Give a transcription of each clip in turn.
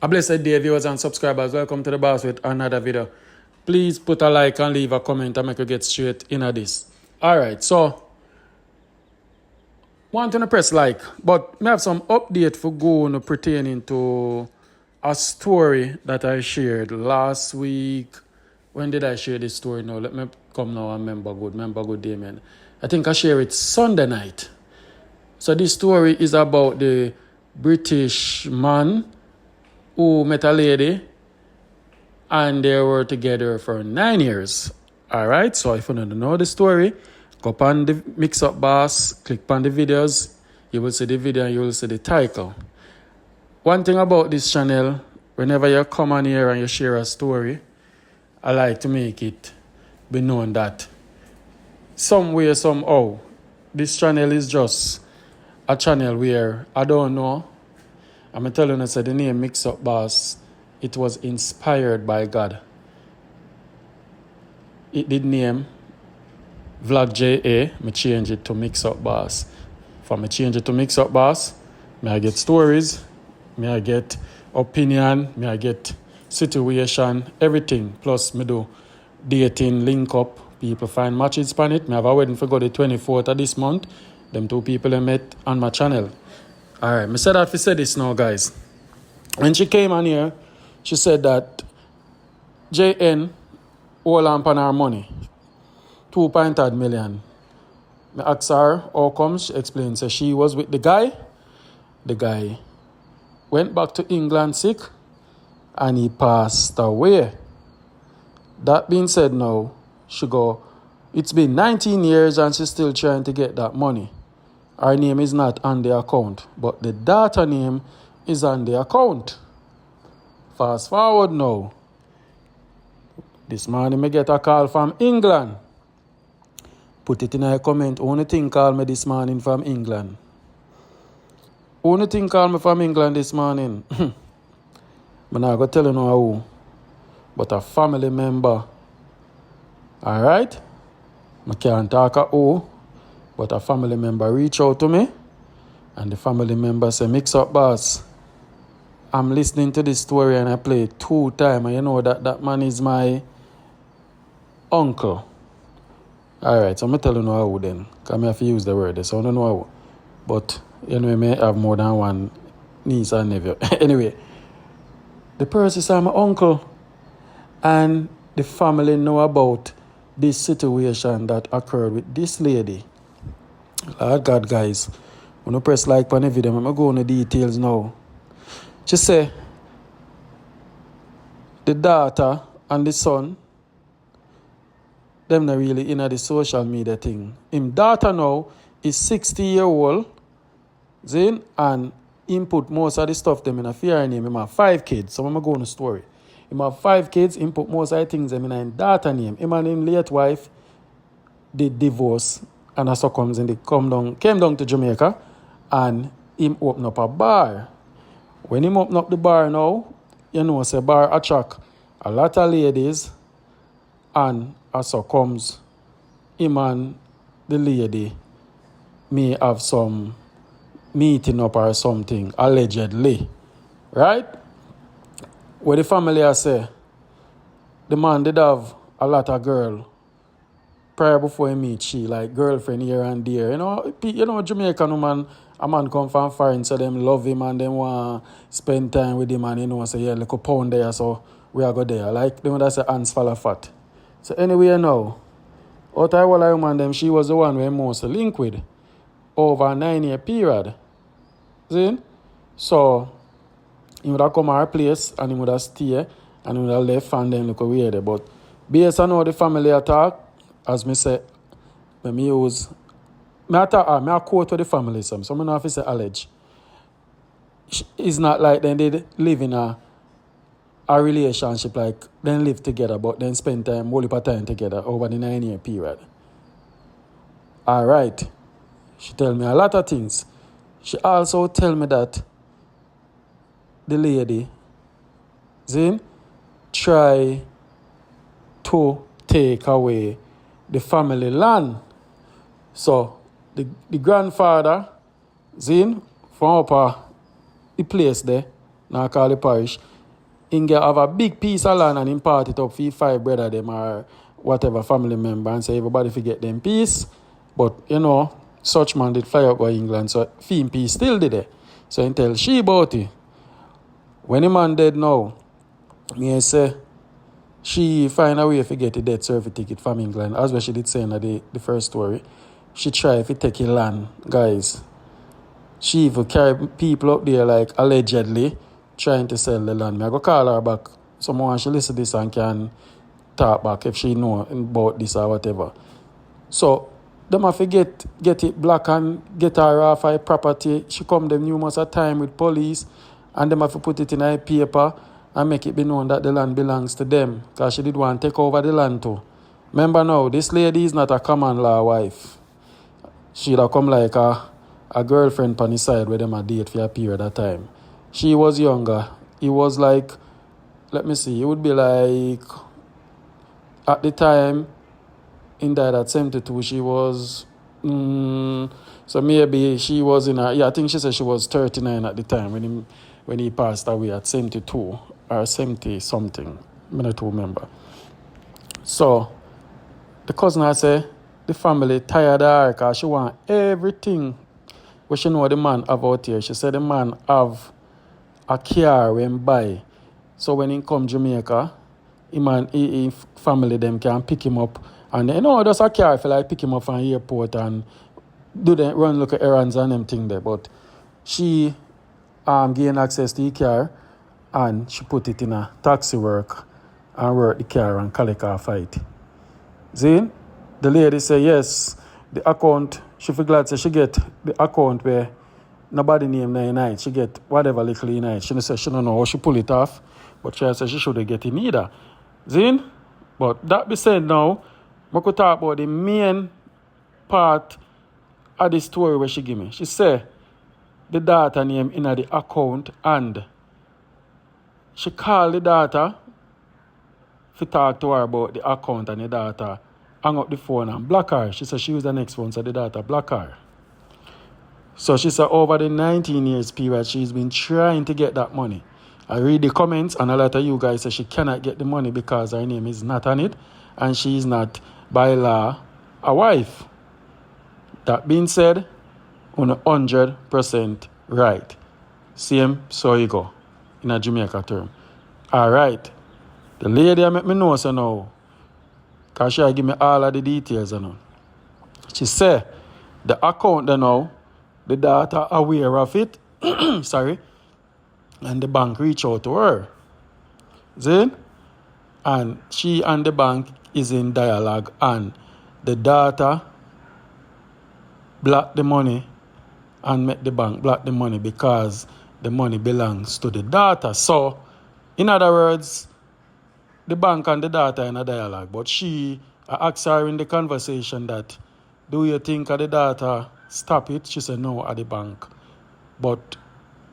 A blessed day, viewers and subscribers. Welcome to the boss with another video. Please put a like and leave a comment and make you get straight into this. Alright, so want to press like, but me have some update for going pertaining to a story that I shared last week. When did I share this story now? Let me come now and remember good day, man. I think I shared it Sunday night. So this story is about the British man who met a lady and they were together for 9 years. Alright, so if you don't know the story, go on the MIXUP boss, click on the videos, you will see the video and you will see the title. One thing about this channel, whenever you come on here and you share a story, I like to make it be known that some way, somehow, this channel is just a channel where I don't know. I'm telling you, so the name MIXUP Boss, it was inspired by God. It did name Vlog JA, me change it to MIXUP Boss. From me change it to MIXUP Boss, may I get stories, may I get opinion, may I get situation, everything. Plus me do dating, link up, people find matches on it. Me have a wedding for go the 24th of this month. Them two people I met on my channel. Alright, me said that to say this now, guys. When she came on here, she said that JN hold on her money. 2.8 million. Me asked her how come. She explained. So she was with the guy. The guy went back to England sick and he passed away. That being said now, she go, it's been 19 years and she's still trying to get that money. Her name is not on the account, but the daughter name is on the account. Fast forward now. This morning I get a call from England. Put it in a comment. Only thing call me this morning from England. Only thing call me from England this morning. I'm not going to tell you no who. But a family member. Alright? I can't talk a who. But a family member reach out to me. And the family member say, MIXUP Boss, I'm listening to this story and I play it 2 times. And you know that man is my uncle. Alright, so I'm going to tell you no who then. Because I have to use the word, so I don't know who. But anyway, I may have more than one niece and nephew. Anyway, the person is my uncle. And the family know about this situation that occurred with this lady. Lord God, guys, when you press like on the video, I'm going to go on the details now. She say, the daughter and the son, them not really in the social media thing. Him daughter now is 60-year-old, Zin, and him put most of the stuff them in a fear name. Him have 5 kids, so I'm going to go on the story. Him have 5 kids, him put most of the things them in a daughter name. Him and him late wife did divorce. And so comes and they came down to Jamaica and him open up a bar. When him open up the bar now, you know, say bar attract a lot of ladies and so comes him and the lady may have some meeting up or something, allegedly. Right? Where the family I say, the man did have a lot of girl prior before he meet she, like girlfriend here and there. You know, Jamaican woman, a man come from foreign, so them love him and them want to spend time with him and say, yeah, like a pound there, so we are go there. Like, them that say ants fall fat. So anyway now, out of all woman them, she was the one we most linked with over a 9-year period. See? So, he would have come to our place and he would have stayed and he would have left and then look weird. But based on how the family attack, as me say, me use, me quote to the family some. So I don't know if it's allege. It's not like then they live in a relationship like then live together, but then spend time, whole heap of time together over the 9-year period. Alright. She tell me a lot of things. She also tell me that the lady, Zin, try to take away the family land. So the grandfather, Zin, from up the place there, now call the parish, he get have a big piece of land and him part it up for 5 brother them or whatever family member and say everybody forget them piece. But such man did fly up by England, so him piece still did it. So he tell she about it. When the man dead now, me say she find a way to get a death certificate from England, as what she did say in the first story. She try to take a land, guys. She even carry people up there like allegedly trying to sell the land. I go call her back. Someone she listen to this and can talk back if she know about this or whatever. So them have to get it black and get her off her property. She come them numerous of time with police and them have to put it in a paper and make it be known that the land belongs to them. Because she did want to take over the land too. Remember now, this lady is not a common law wife. She'd have come like a girlfriend on the side where them a date for a period of time. She was younger. It was like, let me see, it would be like, at the time, in died at 72, she was, so maybe she was I think she said she was 39 at the time when he passed away at 72 or 70 something. I don't remember. So, the cousin I say, the family tired of her because she want everything what she know the man have out here. She said the man have a car when buy. So when he come Jamaica, he family them can pick him up. And just a car feel like pick him up from the airport and do them run look at errands and them thing there. But she gain access to the car and she put it in a taxi work and work the car and collect her fight. See? The lady say yes, the account, she feel glad say she get the account where nobody name in night. She get whatever little in night. She say she don't know how she pull it off, but she say she should get it either. See? But that be said now, I could talk about the main part of the story where she give me. She say the daughter name in the account and she call the daughter to talk to her about the account and the daughter hang up the phone and block her. She said she used the next phone so the daughter block her. So she said over the 19 years period she's been trying to get that money. I read the comments and a lot of you guys say she cannot get the money because her name is not on it and she is not by law a wife. That being said, on 100% right. Same so you go in a Jamaica term. Alright. The lady make me know so now. Because she give me all of the details now. She said the account now, the daughter aware of it. Sorry. And the bank reach out to her. See? And she and the bank is in dialogue and the daughter block the money and make the bank block the money because the money belongs to the daughter. So, in other words, the bank and the daughter in a dialogue, but she asked her in the conversation that, do you think the daughter stop it? She said no at the bank. But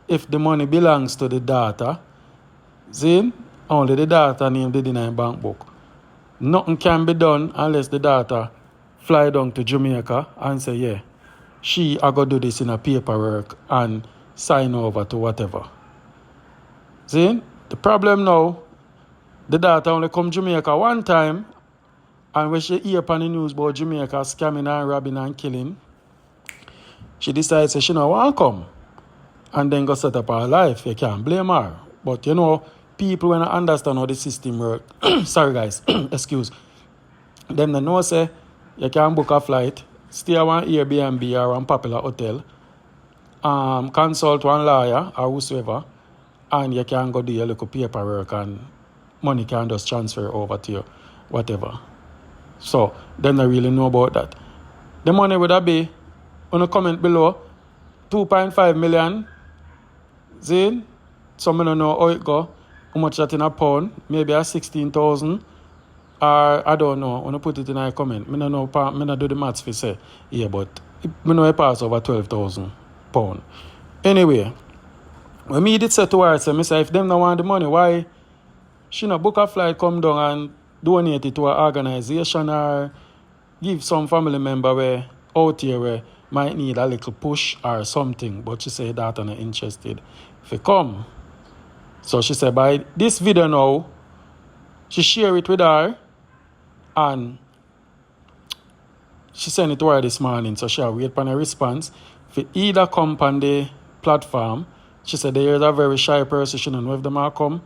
if the money belongs to the daughter, then only the daughter name did in her bank book. Nothing can be done unless the daughter fly down to Jamaica and say, yeah, she are going to do this in a paperwork and sign over to whatever. See? The problem now, the daughter only come Jamaica one time and when she hear upon the news about Jamaica scamming and robbing and killing, she decides that she don't want to come and then go set up her life. You can't blame her. But people when I understand how the system works, sorry guys, excuse, them they know say you can book a flight, stay at one Airbnb or one popular hotel, consult one lawyer or whosoever, and you can go do your little paperwork and money can just transfer over to you, whatever. So, them don't really know about that. The money would be, on the comment below, 2.5 million. See? Some don't know how it go. How much that in a pound? Maybe a 16,000. Or I don't know. I want to put it in a comment. I don't know. I don't do the maths for say. Yeah, but I know it pass over 12,000 pounds. Anyway, when me did say to her, I say, if them don't want the money, why she not book a flight, come down and donate it to an organization or give some family member where out here where might need a little push or something. But she say that I'm not interested. If you come, So she said by this video now, she share it with her and she sent it to her this morning. So she wait for a response. For either come on the platform, she said there is a very shy person, she don't know if them are come,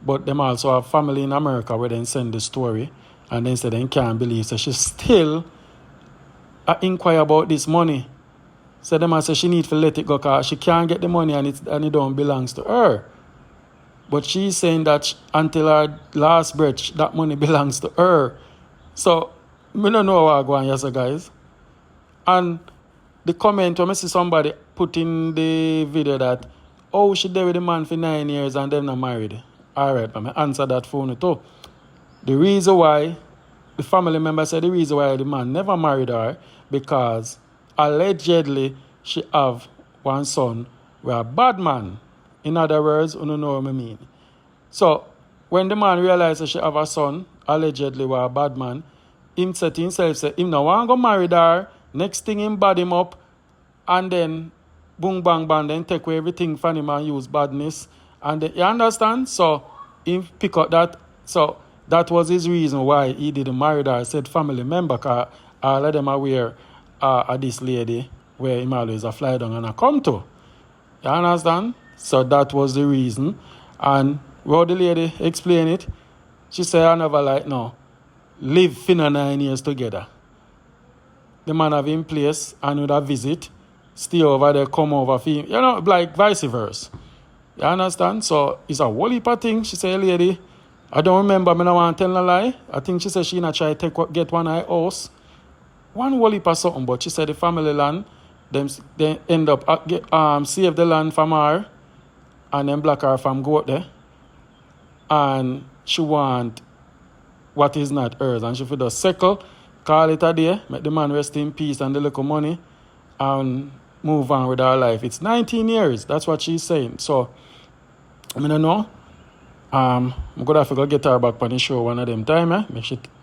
but them also have family in America where they send the story and then say they can't believe. So she still inquire about this money. So them say she need to let it go because she can't get the money and it don't belongs to her. But she's saying that until her last breath, that money belongs to her. So, I don't know how I go on, yes, guys. And the comment when I see somebody put in the video that, oh, she there with the man for 9 years and them not married. All right, I answer that phone too. The reason why, the family member said the reason why the man never married her, because allegedly she have one son with a bad man. In other words, you know what I mean. So, when the man realized that she have a son, allegedly with a bad man, him said to himself, say, him no want to go marry her, next thing him bad him up, and then boom, bang, bang, then take away everything from him and use badness. And then, you understand? So, he pick up that. So, that was his reason why he didn't marry her. I said family member, because all of them are aware of this lady where him always a fly down and a come to. You understand? So, that was the reason. And how the lady explain it, she said, I never like, no, live for 9 years together. The man have in place and would have visit, stay over there, come over for him. You know, like vice versa. You understand? So it's a whole heap of thing. She said, lady, I don't remember, I don't want to tell a lie. I think she said she not try to get one eye house. One whole heap of something, but she said the family land, they end up save the land from her and then block her from go out there. And she want what is not hers. And she feel the circle, call it a day, make the man rest in peace and the little money and move on with her life. It's 19 years. That's what she's saying. So, I don't know. I'm going to have to go get her back on the show one of them time.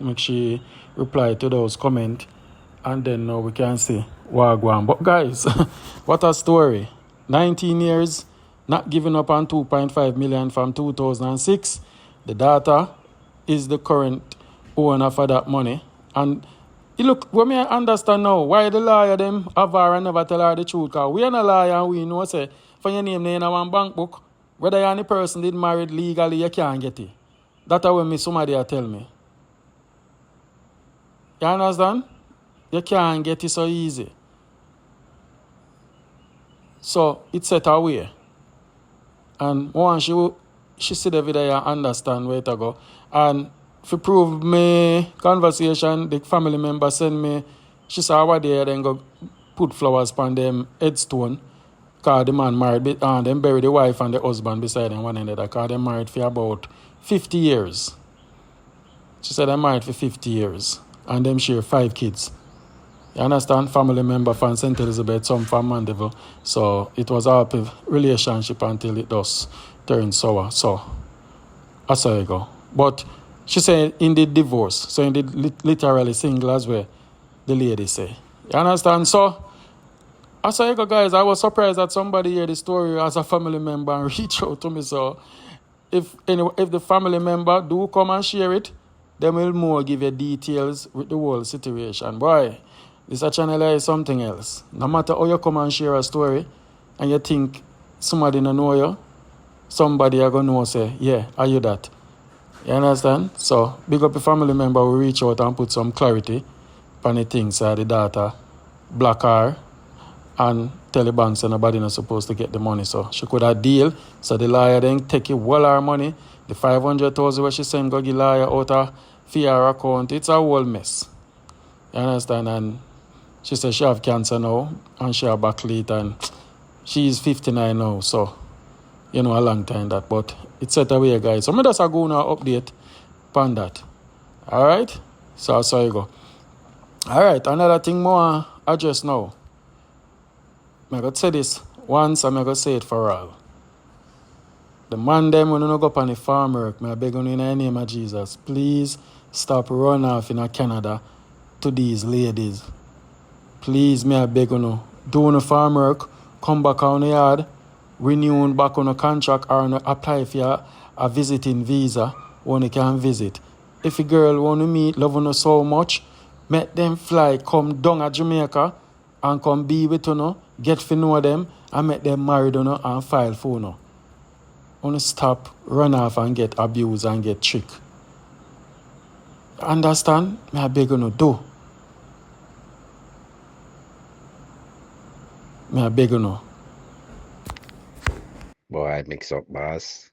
Make she reply to those comments. And then now we can see what go on. But guys, what a story. 19 years, not giving up on 2.5 million from 2006. The daughter is the current owner for that money. And look, what me I understand now, why the lawyer them have her and never tell her the truth. Because we are not a lawyer and we know say, for your name in one bank book, whether you're the person did married legally, you can't get it. That's what me somebody tell me. You understand? You can't get it so easy. So it's set away. And once she see the video and understand where to go. And to prove me conversation, the family member send me, she saw what there, then go put flowers on them headstone. Because the man married, and then bury the wife and the husband beside them one another. Because they married for about 50 years. She said they married for 50 years. And them share 5 kids. You understand? Family member from St. Elizabeth, some from Mandeville. So it was a happy relationship until it does turn sour. So that's how it go. But she said in the divorce. So in the literally single as well, the lady say. You understand? So as I go, guys, I was surprised that somebody heard the story as a family member and reach out to me. So if the family member do come and share it, they will more give you details with the whole situation. Boy, this channel is something else. No matter how you come and share a story and you think somebody don't know you, somebody are going to know say, yeah, are you that? You understand? So, big up the family member will reach out and put some clarity on the things the data, block her, and tell the banks that nobody not supposed to get the money. So, she could have deal. So, the lawyer then take it all her money. The 500,000 where she send go give lawyer out of her account. It's a whole mess. You understand? And she said she have cancer now and she have backlit and she's 59 now. So, you know, a long time that. But it's set away, guys. So, I'm just going to update on that. Alright? So, that's how you go. Alright, another thing more I just know. I'm going to say this once and I'm going to say it for all. The man them when you go up on the farm work, I beg you in the name of Jesus, please stop run off in Canada to these ladies. Please, I beg you, do the farm work, come back on the yard renew back on a contract or apply for a visiting visa when you can visit. If a girl want to meet, love you so much, make them fly, come down to Jamaica and come be with you, get to know them and make them married and file for you. Want to stop, run off and get abused and get tricked. Understand? Me I beg you do. Me I beg you. Boy, mix up, boss.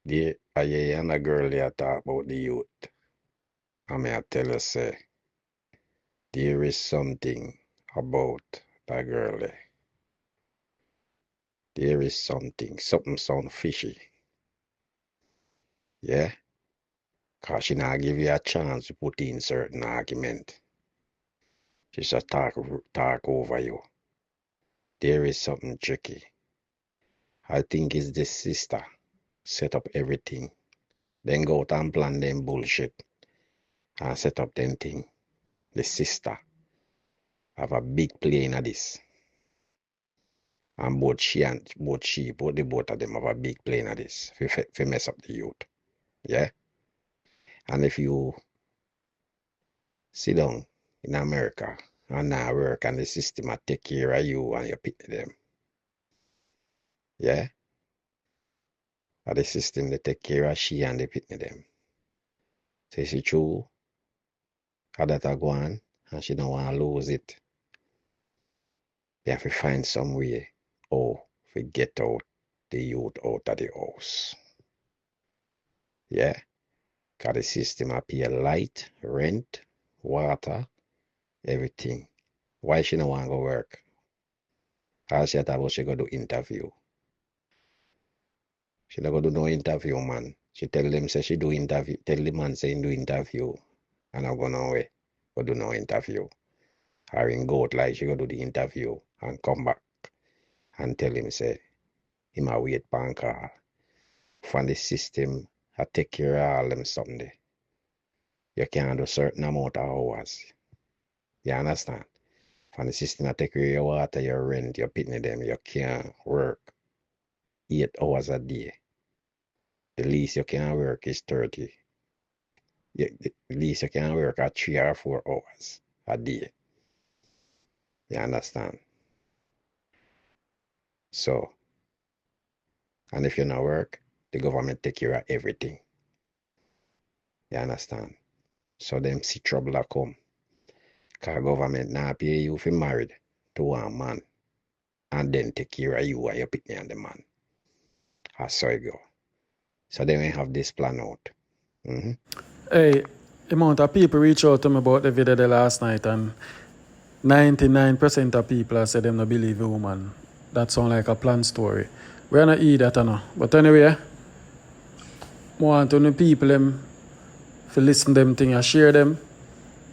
I and a girl there talk about the youth. And I tell you, say, there is something about that girl there. There is something sound fishy. Yeah? Because she not give you a chance to put in certain argument. She just talk over you. There is something tricky. I think it's the sister set up everything. Then go out and plan them bullshit and set up them thing. The sister have a big play in this. And both the both of them have a big play in this. For mess up the youth. Yeah? And if you sit down in America and now work and the system will take care of you and you pick them. Yeah? And the system they take care of she and they pick them. So it's true. How that I go on and she don't want to lose it. You have to find some way to get out the youth out of the house. Yeah? Because the system will pay light, rent, water, everything. Why she don't want to go work? All she thought she go do interview. She not go do no interview, man. She tell them say she do interview. Tell the man say he do interview. And I go no way. Go do no interview. Or in go out like she go do the interview and come back and tell him say he might wait pan call. From the system, I take care of all them something there. You can't do certain amount of hours. You understand? From the system, I take care of your water, your rent, your pitney them. You can't work 8 hours a day. The least you can work is 30. The least you can work at 3 or 4 hours a day. You understand? So, and if you not work, the government take care of everything. You understand? So them see trouble a come. Because government not pay you for married to one man and then take care of you and your picnic and the man. That's how it go. So then we have this plan out. Mm-hmm. Hey, the amount of people reach out to me about the video the last night and 99% of people have said them not believe a woman. That sound like a planned story. We're not eat that, But anyway, I want to know people them to listen them thing and share them.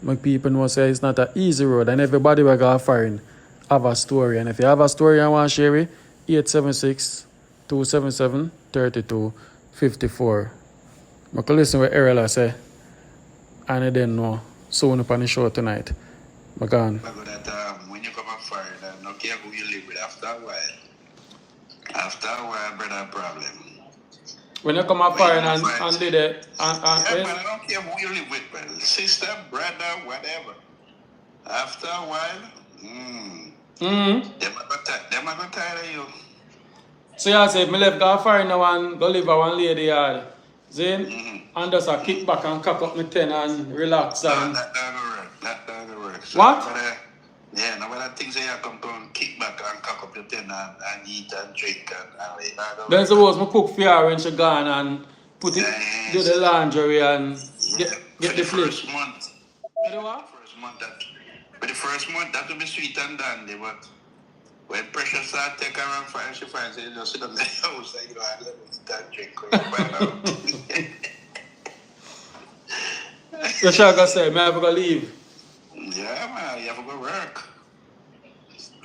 Make people know say it's not an easy road and everybody will go foreign have a story. And if you have a story and want to share it, 876-277-3254. I can listen what Errol say and I didn't know soon up on the show tonight. I'm gone. When you come up foreign, I don't care who you live with after a while. After a while, brother, problem. When you come up foreign and did it, but I don't care who you live with, brother. Sister, brother, whatever. After a while, them are going to tired of you. So you say if me left go foreign now and go live at one lady yard, see? And just a kick back and cock up my ten and relax and... That doesn't work. That doesn't work. So what? Now when I think say I come to kick back and cock up your ten and eat and drink and then suppose I cook for her when she gone and put it, do the laundry and get the first month. You know what? For the first month that will be sweet and dandy, but when pressure start take her and fire, she finds it, you just sit on the house and you have to eat and drink when you find out. So she gonna say, may I have to go leave? Yeah, man, you have to go work.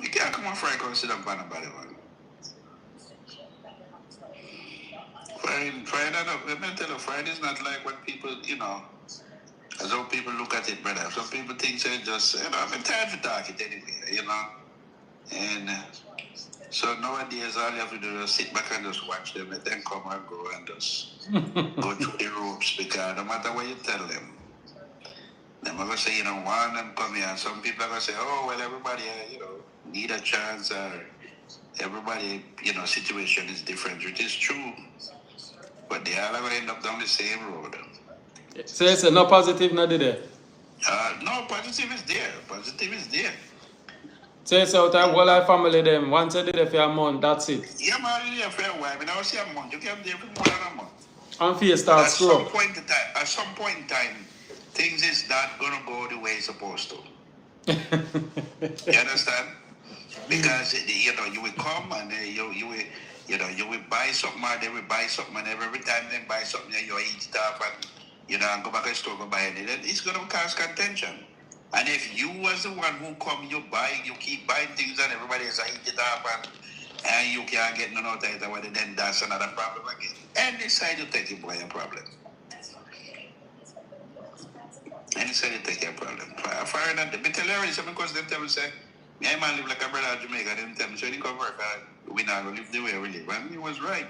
You can't come on Friday and sit up on the body, man. Friday, let me tell you, Friday is not like what people, as how people look at it, brother. Some people think say just, I'm tired to talk it anyway, And So nowadays, all you have to do is sit back and just watch them, let them come and go and just go through the ropes, because no matter what you tell them, they're going to say, you know, one them come here, and some people are going to say, oh, well, everybody, you know, need a chance, or everybody, you know, situation is different, which is true, but they all are going to end up down the same road. So you say no positive, no did it? No, positive is there. Positive is there. So you say out of whole life family them, once you did it for a month, that's it. Yeah, man, you're there for a while. I don't see a month. You can be there for more than a month. And face start screw up. At some point in time, things is not gonna go the way it's supposed to. You understand? Because you know, you will come and you will buy something, and they will buy something, and every time they buy something, you eat it up, and you know, and go back to the store, go buy it. Then it's gonna cause contention. And if you was the one who come, you keep buying things, and everybody else eat it up, and you can't get none out of it, then that's another problem again. And decide to take it by a problem. And decide to take a problem. For that, they tell her, because they tell me, say, my man live like a brother in Jamaica, they tell me, so you come work, we not going to live the way we live. And he was right.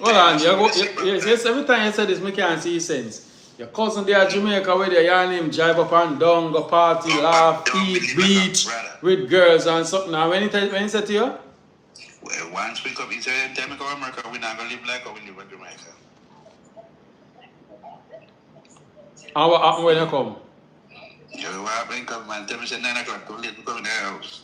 Hold on, yes, every time you say this, me can't see sense. Your cousin there at Jamaica where they yarn him drive up and down, go party, laugh, eat, beach with girls and something. Now when he said to you? Well, once we come, he said, tell me come to America, we're not going to live like how we live in Jamaica. And what happened when you come? Yeah, what happened, come man, tell me say 9 o'clock, too late to come in the house.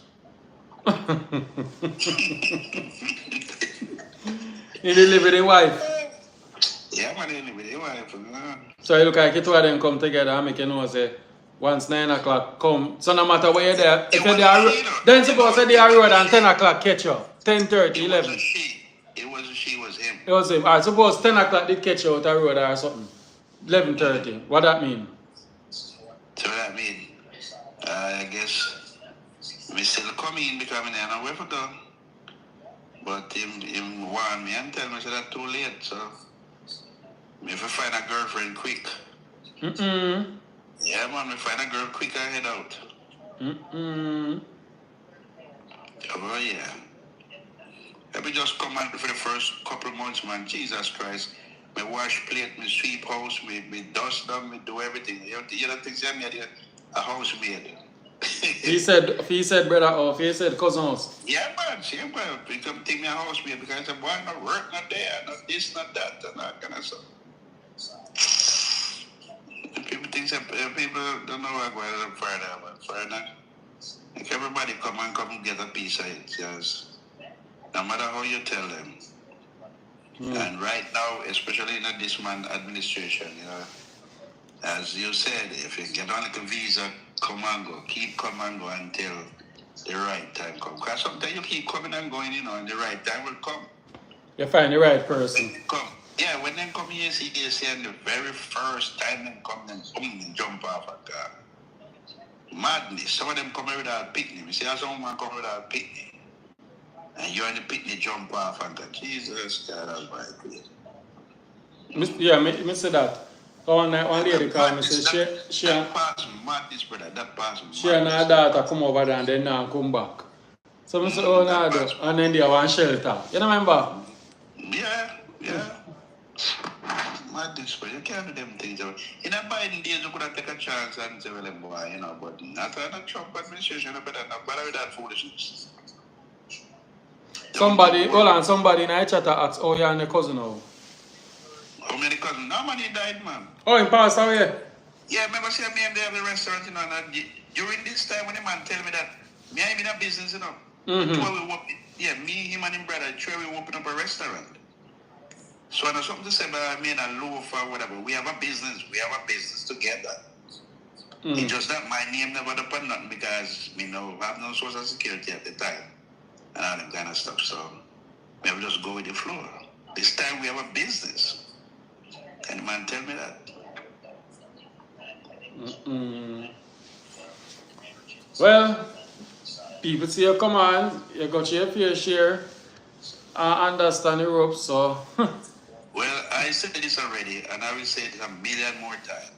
You didn't live with your wife? Yeah, man, he live with your wife. So you look like you two of them come together and make you know, say, once 9 o'clock come, so no matter where you're there, if you're there, then suppose say they are road and 10 o'clock catch you, 10:30, 11. It wasn't she, it was him. It was him. Alright, suppose 10 o'clock did catch you out the road or something. 11:30. What that mean? So that mean, I guess, we still come in because I don't know where to go. But him warned me and tell me so that's too late, so me if I find a girlfriend quick. Yeah, man, me find a girl quick and head out. Oh, yeah. Let me just come out for the first couple of months, man. Jesus Christ. Me wash plate, me sweep house, me dust them, me do everything. You know things I need a housemaid. He said brother off, he said cousin house. Yeah, man, same way. He come take me a housemaid because the boy not work, not there, not this, not that, and that kind of stuff. People think that people don't know what going on further, but further, like everybody come and get a piece of it, yes. No matter how you tell them. And right now, especially in this man administration, you know, as you said, if you get on like a visa, come and go, keep come and go until the right time comes. Because sometimes you keep coming and going, you know, and the right time will come. You find the right person. Yeah, when they come here, see, they say, and the very first time they come, then boom, they jump off a car. Madness. Some of them come here without picnic. You see how someone come without picnic? And you and the picnic jump off and go, Jesus, God Almighty. Yeah, me say that. One night, one lady called me, say that pass madness, brother. That pass madness. She and her daughter come over there and then now come back. So I said, oh, no, and then they have one shelter. You remember? Yeah. Madness, but you can't do them things. In a Biden days, you could have taken a chance and say, well, boy, you know, but not a Trump administration, you better not bother with that foolishness. Somebody in a chat asked, oh, you're and your cousin now. How many cousins? No man, he died, man. Oh, he passed away? Yeah, remember see me and they have the restaurant, you know, and during this time when the man tell me that, me and him in a business, you know. Me, him and him brother, we open up a restaurant. So I know something to say about me and a loaf or whatever. We have a business together. It's just that my name never depend nothing because me know I have no social security at the time. And all that kind of stuff. So we have to just go with the flow. This time we have a business. Can the man tell me that? Well, people see you come on, you got your fair share, understand the ropes, so. Well, I said this already, and I will say it a million more times.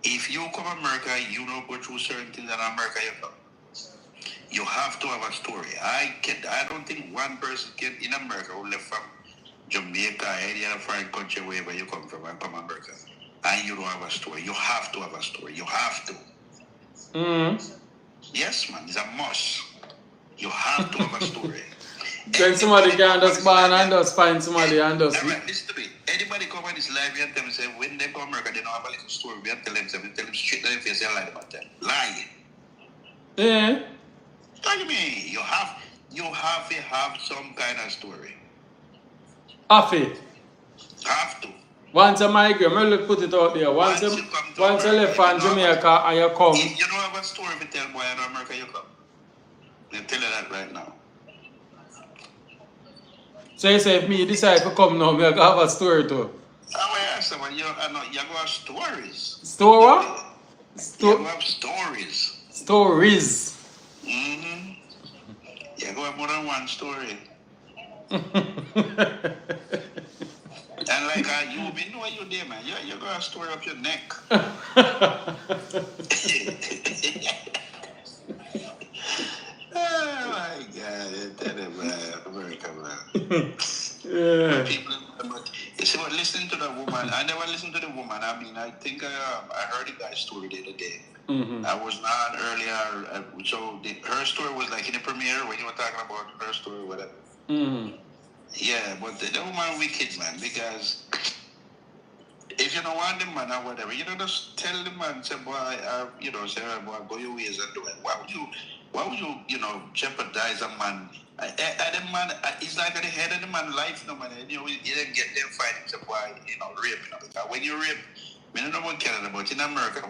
If you come to America, you don't go through certain things in America you come. You have to have a story. I don't think one person can in America who left from Jamaica or any other foreign country wherever you come from and come America and you don't have a story. You have to have a story. You have to. Yes, man, it's a must. You have to have a story. Then somebody can just ban and just find somebody and just. All right, listen to me. Anybody come on this live and tell me say when they come America they don't have a little story. We have to tell them straight to their face and lie about that. Lie. Yeah. What do you mean? You have to have some kind of story. Have it. Have to. Once a migrant, I put it out there. Once you left from Jamaica and you come. You don't have a story to tell boy in America you come. They tell you that right now. So you say if me decide to come now, I have a story too. You have stories. Story? You have stories. Stories. Mm-hmm. You have more than one story. And like you know you there, man. You got a story up your neck. Oh my God, tell them, America, man. Yeah. People, you see what? Listening to the woman, I never listened to the woman. I mean, I think I heard the guy's story the other day. Mm-hmm. I was not earlier, so her story was like in the premiere when you were talking about her story or whatever. Mm-hmm. Yeah, but the woman wicked, man, because if you don't want the man or whatever, you know, just tell the man, say, boy, say, boy, go your ways and do it. Why would you, jeopardize a man? The man, it's like at the head of the man's life, no man. You didn't get them fighting, say, boy, rape. Because when you rape, I don't know what Canada, but in America,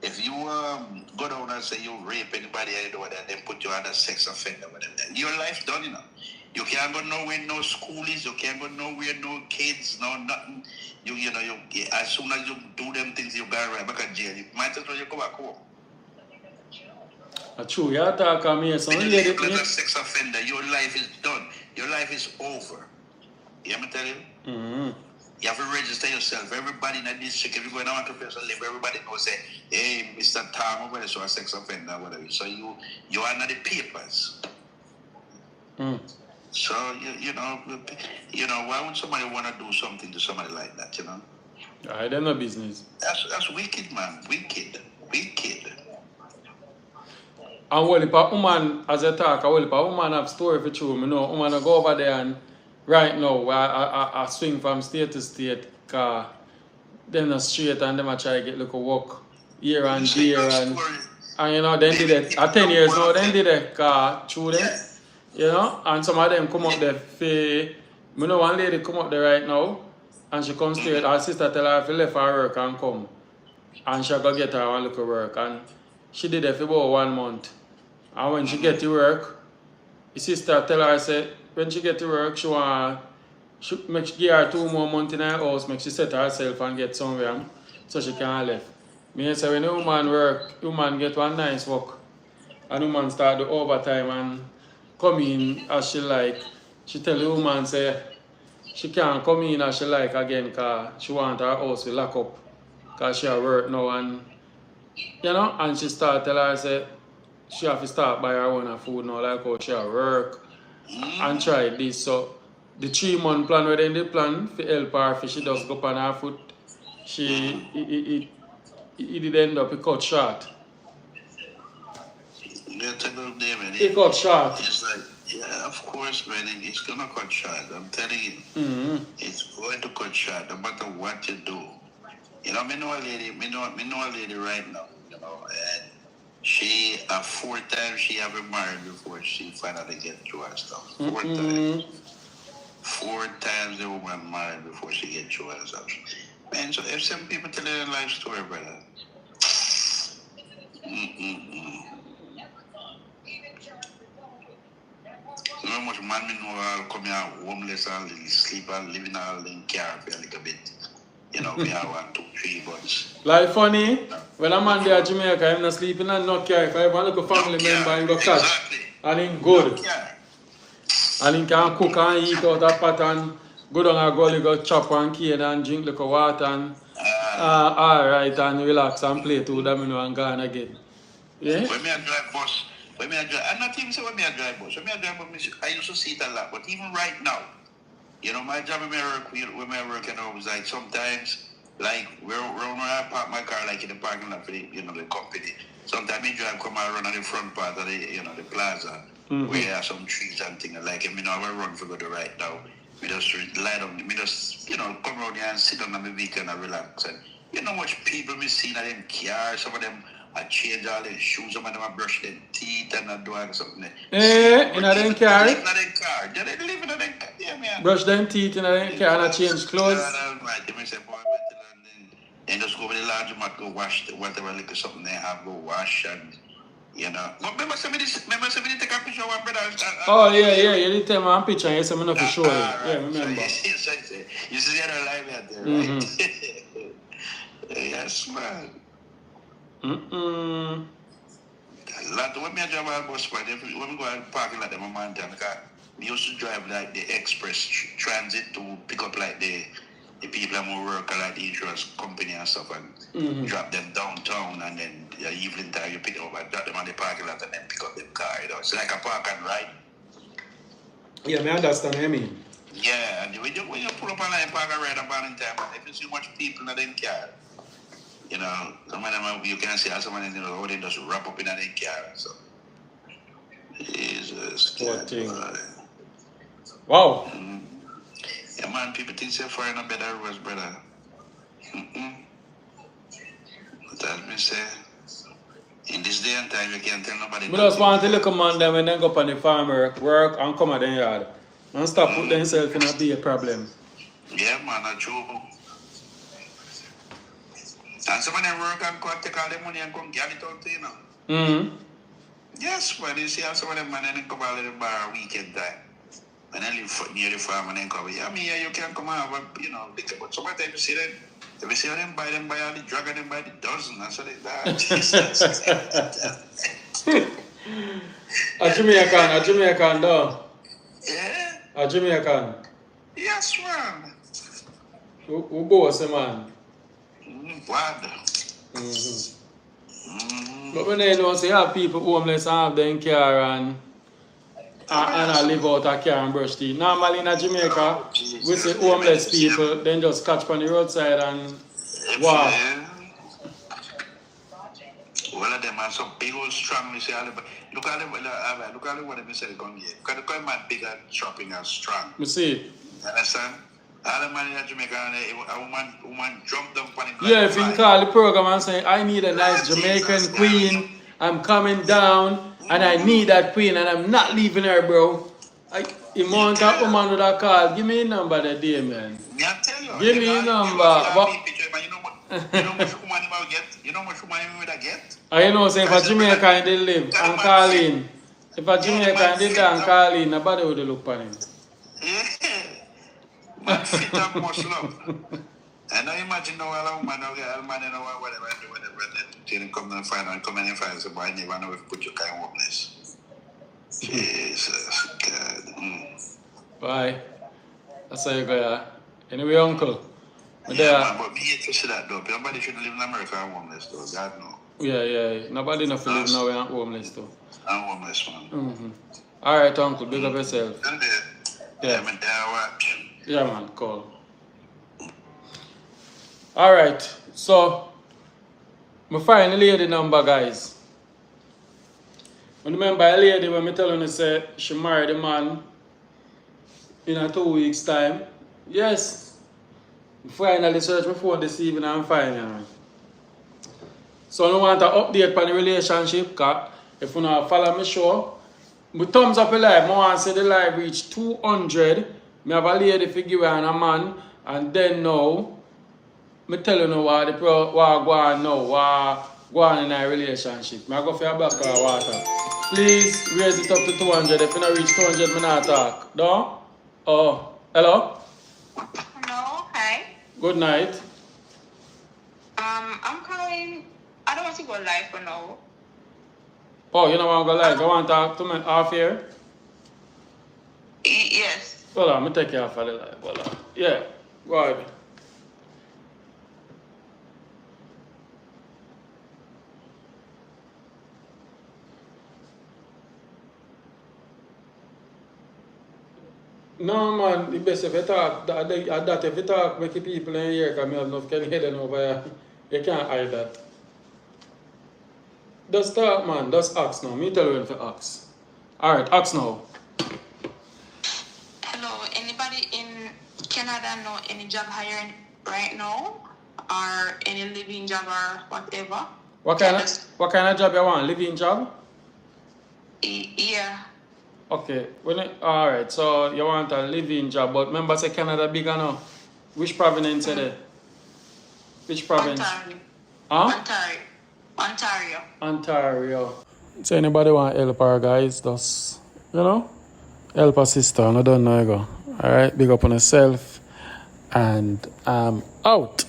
if you go down and say you rape anybody and then put you under sex offender, whatever, your life's done, You can't go nowhere, no schoolies. You can't go nowhere, no kids, no nothing. You as soon as you do them things, you go right back to jail. You might as well you go back home. True, you talk to me. So when you live as a sex offender, your life is done. Your life is over. You hear me tell you? Mm-hmm. You have to register yourself. Everybody in the district, if you go down to place and live, everybody knows say, hey, Mr. Tom, whether so a sex offender, whatever. So you are not the papers. Mm. So, why would somebody want to do something to somebody like that, I don't know business. That's wicked, man. Wicked. And well, if a woman, as I talk, if a woman have story for true, woman go over there and right now, I swing from state to state, because them not straight and them try to get little work here and there. And then did it. At 10 years now, then did it, through them. And some of them come up there one lady come up there right now and she comes straight, her sister tell her if she left her work and come and she go get her one little work and she did it for about 1 month. And when she get to work, the sister tell her, say, when she get to work, she give her 2 more months in her house, make she set herself and get somewhere so she can left. Me say when a woman work, woman get one nice work and woman start the overtime and come in as she like. She tell the woman say she can't come in as she like again because she want her house to lock up because she at work now and and she start tell her say she have to start buy her own food now like how she at work and try this. So the 3-month plan where they plan for help her if she just go on her foot, it did end up it cut short. It got short. It's like, yeah, of course, man. It's gonna cut short. I'm telling you, it's going to cut short no matter what you do. Me know a lady right now. And she 4 times she ever married before she finally get through her stuff. 4 times. 4 times the woman married before she get through her stuff. Man, so if some people tell their life story, brother. You know how much man me know I'll come here homeless and sleep and living all in car for a little bit. We have 1, 2, 3 months. Like funny, when a man there at Jamaica, I'm not sleeping and not care. If I have a little family member, I'm going to catch. Exactly. And he's good. And he can cook and eat out of pot and go down a gully, go chop and cane and drink little water and alright and relax and play to them and go on again. Yeah? When me I drive bus, When me a drive, I'm not even saying when me a drive bus. When me a drive bus, I used to see it a lot. But even right now, you know, my job when I work, you know, was like sometimes, like, when I park my car, like, in the parking lot for the, you know, the company. Sometimes me drive come around on the front part of the, you know, the plaza, where there are some trees and things, like, you know, I run for go to right now. Me just lie down, me just, you know, come around here and sit down on my vehicle and relax. And you know much people me see in them cars, some of them I change all their shoes, some of them I brush their teeth and I do something. In them car? They live in their car. They live in their car, yeah, man. Brush them teeth in them car and I change clothes. God almighty, me say, boy, then just go over the laundromat, go wash whatever little something they have, go wash and, you know. But remember somebody take a picture of one brother. Oh, yeah, you did tell me one picture and you said me not for sure. Yeah, remember. You see the other live out there, right? Yes, man. A lot when me a drive a bus, when we go and parking like them a man time, because we used to drive like the express transit to pick up like the people who work at like the insurance company and stuff and drop them downtown, and then the evening time you pick them up and drop them on the parking lot and then pick up them car, you know. It's like a park and ride. Yeah, I understand what you mean. Yeah, and when you pull up on like park and ride about in time, if you see much people in them car, you know, some of them you can see how some of them, you know, how they just wrap up in their car. So, Jesus. What thing? Wow. Yeah, man, people think they're foreign a better roads, brother. But as me say, in this day and time, you can't tell nobody. I just want to look at man them when they go up on the farm work and come at the yard. And stop put themselves in a big problem. Yeah, man, that's true. And some of them work and go take all the money and come get it out to you know. Yes, but you see how some of them man then come out of the bar weekend time. When I live near the farm and then come, yeah, me, yeah, you can come out, but you know, but sometimes you see them, if you see them buy all the drug and them by the dozen, that's what they do. A Jamaican though. Yeah? A Jamaican. Yes, man. Who boss, man? What? But when they know, say, have people homeless and have them car and I live out a car and brush teeth. Normally in Jamaica, we say homeless people, then just catch on the roadside and walk. One of them are some big old strong, you see, look at what they say, come here. Because the man big and shopping and strong. You see it? You understand? All the man in Jamaica, a woman jumped up on him. Yeah, if you call the program and say, I need a nice Jamaican queen, I'm coming down, and I need that queen, and I'm not leaving her, bro. You want that woman with a call, give me a number that day, man. I tell you. Give me a number. You know much woman you will get? You know much woman you will get? I know, say if a Jamaican they live and call in. If a Jamaican did and call in, nobody would look for him. Yeah. Man fit and muscle up. And now imagine now a woman now get a man you know whatever then come and find out, come and find somebody, I never know if you put your kind of homeless. Jesus God. Bye. That's how you go, yeah. Anyway, uncle. Man, but me hate to see that though. Nobody should live in America and homeless though. God no. Yeah. Nobody enough to live now and homeless though. I'm homeless, man. Alright, uncle, big up yourself. Yeah, I'm there watch. Yeah, man, cool. Alright, so I find the lady number, guys. Remember a lady when I tell you say she married a man in a 2 weeks time? Yes. Finally search my phone this evening and find her. So I want to update on the relationship, because if you not follow my show, my thumbs up a live. I want to say the live reach 200. I have a lady figure and a man, and then now I tell you now what go on now, what go on in a relationship. I go for a black or water. Please raise it up to 200. If you not reach 200, I not talk. No? Oh, hello? Hello, hi. Good night. I'm calling. I don't want to go live for now. Oh, you don't want to go live? You want to talk to me off here? Yes. Hold on, I'm take you off of the live. Hold on. Yeah, go ahead. No, man, the best if you talk, that if you talk, make the people in here, because I have enough can hear them over here. You can't hide that. Just talk, man. Just ask now. Me tell you when to ask. Alright, ask now. Hello, anybody in Canada know any job hiring right now? Or any living job or whatever? What kind of job you want? Living job? Yeah. Okay. Alright, so you want a living job, but remember say Canada big enough. Which province is it? Which province? Ontario. Huh? Ontario. Ontario. So anybody want help her guys, just help a sister, I don't know you go. Alright, big up on yourself and I'm out.